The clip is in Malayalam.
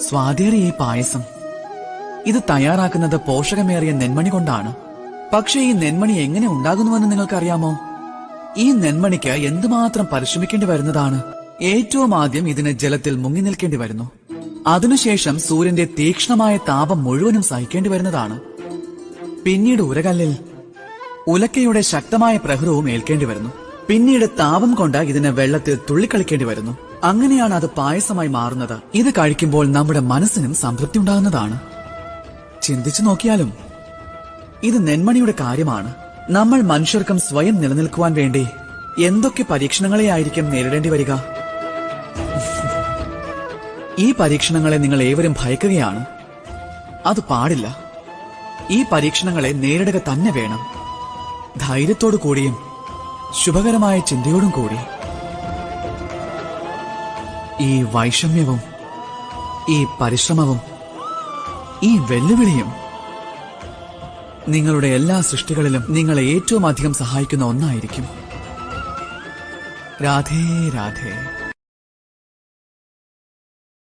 സ്വാദേറിയ ഈ പായസം ഇത് തയ്യാറാക്കുന്നത് പോഷകമേറിയ നെന്മണി കൊണ്ടാണ്. പക്ഷേ ഈ നെന്മണി എങ്ങനെ ഉണ്ടാകുന്നുവെന്ന് നിങ്ങൾക്കറിയാമോ? ഈ നെന്മണിക്ക് എന്തുമാത്രം പരിശ്രമിക്കേണ്ടി വരുന്നതാണ്. ഏറ്റവും ആദ്യം ഇതിന് ജലത്തിൽ മുങ്ങി നിൽക്കേണ്ടി വരുന്നു. അതിനുശേഷം സൂര്യന്റെ തീക്ഷ്ണമായ താപം മുഴുവനും സഹിക്കേണ്ടി വരുന്നതാണ്. പിന്നീട് ഉരകല്ലിൽ ഉലക്കയുടെ ശക്തമായ പ്രഹരവും ഏൽക്കേണ്ടി വരുന്നു. പിന്നീട് താപം കൊണ്ട് ഇതിന് വെള്ളത്തിൽ തുള്ളിക്കളിക്കേണ്ടി വരുന്നു. അങ്ങനെയാണ് അത് പായസമായി മാറുന്നത്. ഇത് കഴിക്കുമ്പോൾ നമ്മുടെ മനസ്സിനും സംതൃപ്തി ഉണ്ടാകുന്നതാണ്. ചിന്തിച്ചു നോക്കിയാലും ഇത് നെന്മണിയുടെ കാര്യമാണ്. നമ്മൾ മനുഷ്യർക്കും സ്വയം നിലനിൽക്കുവാൻ വേണ്ടി എന്തൊക്കെ പരീക്ഷണങ്ങളെയായിരിക്കും നേരിടേണ്ടി വരിക. ഈ പരീക്ഷണങ്ങളെ നിങ്ങൾ ഏവരും ഭയക്കുകയാണ്. അത് പാടില്ല. ഈ പരീക്ഷണങ്ങളെ നേരിടുക തന്നെ വേണം, ധൈര്യത്തോടു കൂടിയും ശുഭകരമായ ചിന്തയോടും കൂടി. ഈ വൈഷമ്യവും ഈ പരിശ്രമവും ഈ വെല്ലുവിളിയും നിങ്ങളുടെ എല്ലാ സൃഷ്ടികളിലും നിങ്ങളെ ഏറ്റവും അധികം സഹായിക്കുന്ന ഒന്നായിരിക്കും. രാധേ രാധേ.